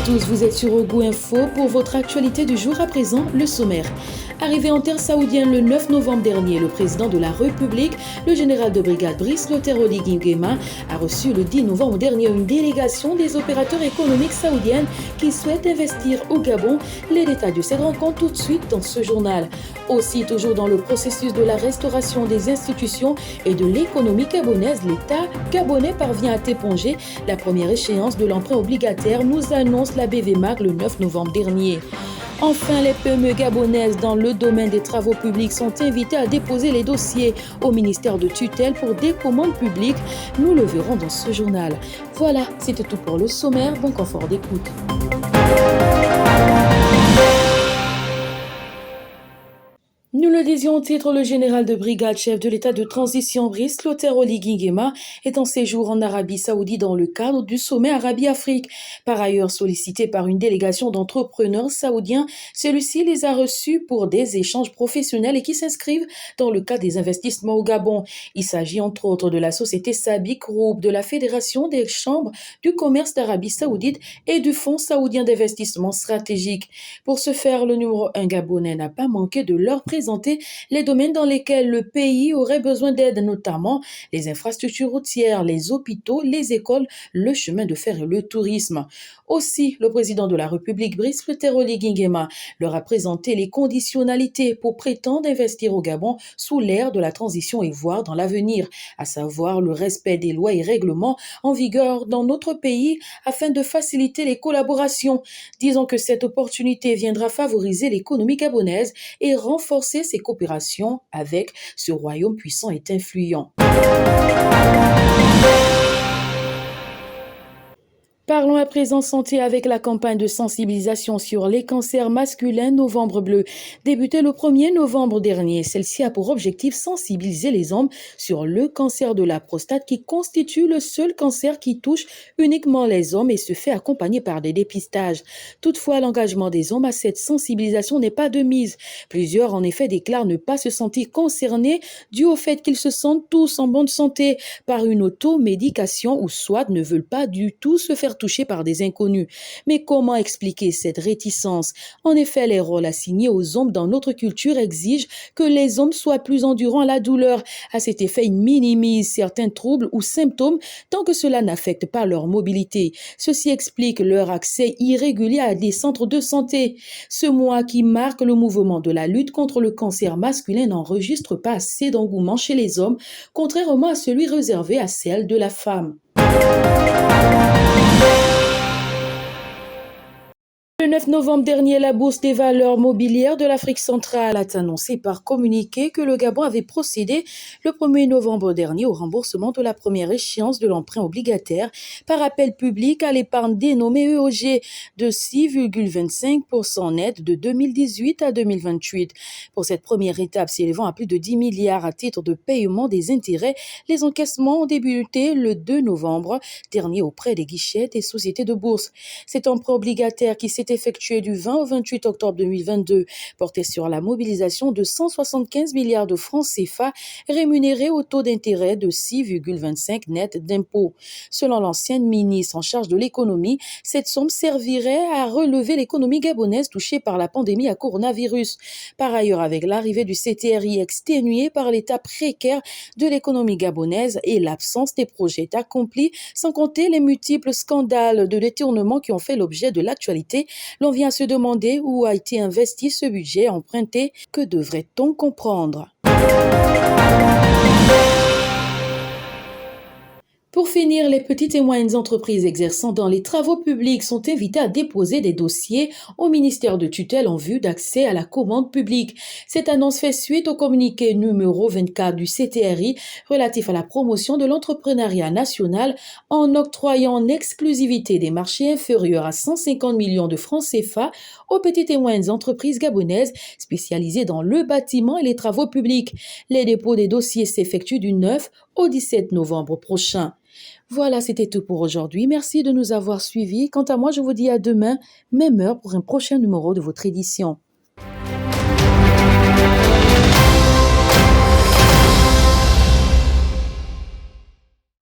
tous, vous êtes sur Ogo Info pour votre actualité du jour. À présent, le sommaire. Arrivé en terre saoudienne le 9 novembre dernier, le président de la République, le général de brigade Brice Clotaire Oligui Nguema, a reçu le 10 novembre dernier une délégation des opérateurs économiques saoudiens qui souhaitent investir au Gabon. Les détails de cette rencontre tout de suite dans ce journal. Aussi, toujours dans le processus de la restauration des institutions et de l'économie gabonaise, l'État gabonais parvient à éponger la première échéance de l'emprunt obligataire, nous annonce la BVMAG le 9 novembre dernier. Enfin, les PME gabonaises dans le domaine des travaux publics sont invitées à déposer les dossiers au ministère de tutelle pour des commandes publiques. Nous le verrons dans ce journal. Voilà, c'était tout pour le sommaire. Bon confort d'écoute. Nous le disions au titre, le général de brigade chef de l'état de transition Brice Clotaire Oligui Nguema est en séjour en Arabie Saoudite dans le cadre du sommet Arabie-Afrique. Par ailleurs, sollicité par une délégation d'entrepreneurs saoudiens, celui-ci les a reçus pour des échanges professionnels et qui s'inscrivent dans le cadre des investissements au Gabon. Il s'agit entre autres de la société Sabic Group, de la Fédération des chambres du commerce d'Arabie Saoudite et du Fonds saoudien d'investissement stratégique. Pour ce faire, le numéro 1 gabonais n'a pas manqué de leur présenter les domaines dans lesquels le pays aurait besoin d'aide, notamment les infrastructures routières, les hôpitaux, les écoles, le chemin de fer et le tourisme. Aussi, le président de la République, Brice Clotaire Oligui Nguema, leur a présenté les conditionnalités pour prétendre investir au Gabon sous l'ère de la transition et voire dans l'avenir, à savoir le respect des lois et règlements en vigueur dans notre pays afin de faciliter les collaborations. Disons que cette opportunité viendra favoriser l'économie gabonaise et renforcer ses coopérations avec ce royaume puissant et influent. Parlons à présent santé avec la campagne de sensibilisation sur les cancers masculins Novembre Bleu. Débutée le 1er novembre dernier, celle-ci a pour objectif sensibiliser les hommes sur le cancer de la prostate qui constitue le seul cancer qui touche uniquement les hommes et se fait accompagner par des dépistages. Toutefois, l'engagement des hommes à cette sensibilisation n'est pas de mise. Plusieurs, en effet, déclarent ne pas se sentir concernés dû au fait qu'ils se sentent tous en bonne santé par une automédication ou soit ne veulent pas du tout se faire touchés par des inconnus. Mais comment expliquer cette réticence? En effet, les rôles assignés aux hommes dans notre culture exigent que les hommes soient plus endurants à la douleur. À cet effet, ils minimisent certains troubles ou symptômes tant que cela n'affecte pas leur mobilité. Ceci explique leur accès irrégulier à des centres de santé. Ce mois qui marque le mouvement de la lutte contre le cancer masculin n'enregistre pas assez d'engouement chez les hommes, contrairement à celui réservé à celle de la femme. Le 9 novembre dernier, la Bourse des valeurs mobilières de l'Afrique centrale a annoncé par communiqué que le Gabon avait procédé le 1er novembre dernier au remboursement de la première échéance de l'emprunt obligataire par appel public à l'épargne dénommée EOG de 6,25% net de 2018 à 2028. Pour cette première étape s'élevant à plus de 10 milliards à titre de paiement des intérêts, les encaissements ont débuté le 2 novembre dernier auprès des guichets des sociétés de bourse. Cet emprunt obligataire qui s'est effectué du 20 au 28 octobre 2022 portait sur la mobilisation de 175 milliards de francs CFA rémunérés au taux d'intérêt de 6,25 net d'impôts. Selon l'ancienne ministre en charge de l'économie, cette somme servirait à relever l'économie gabonaise touchée par la pandémie à coronavirus. Par ailleurs, avec l'arrivée du CTRI exténué par l'état précaire de l'économie gabonaise et l'absence des projets accomplis, sans compter les multiples scandales de détournement qui ont fait l'objet de l'actualité, l'on vient se demander où a été investi ce budget emprunté. Que devrait-on comprendre? Pour finir, les petites et moyennes entreprises exerçant dans les travaux publics sont invitées à déposer des dossiers au ministère de tutelle en vue d'accès à la commande publique. Cette annonce fait suite au communiqué numéro 24 du CTRI relatif à la promotion de l'entrepreneuriat national en octroyant en exclusivité des marchés inférieurs à 150 millions de francs CFA aux petites et moyennes entreprises gabonaises spécialisées dans le bâtiment et les travaux publics. Les dépôts des dossiers s'effectuent du 9 au 17 novembre prochain. Voilà, c'était tout pour aujourd'hui. Merci de nous avoir suivis. Quant à moi, je vous dis à demain, même heure, pour un prochain numéro de votre édition.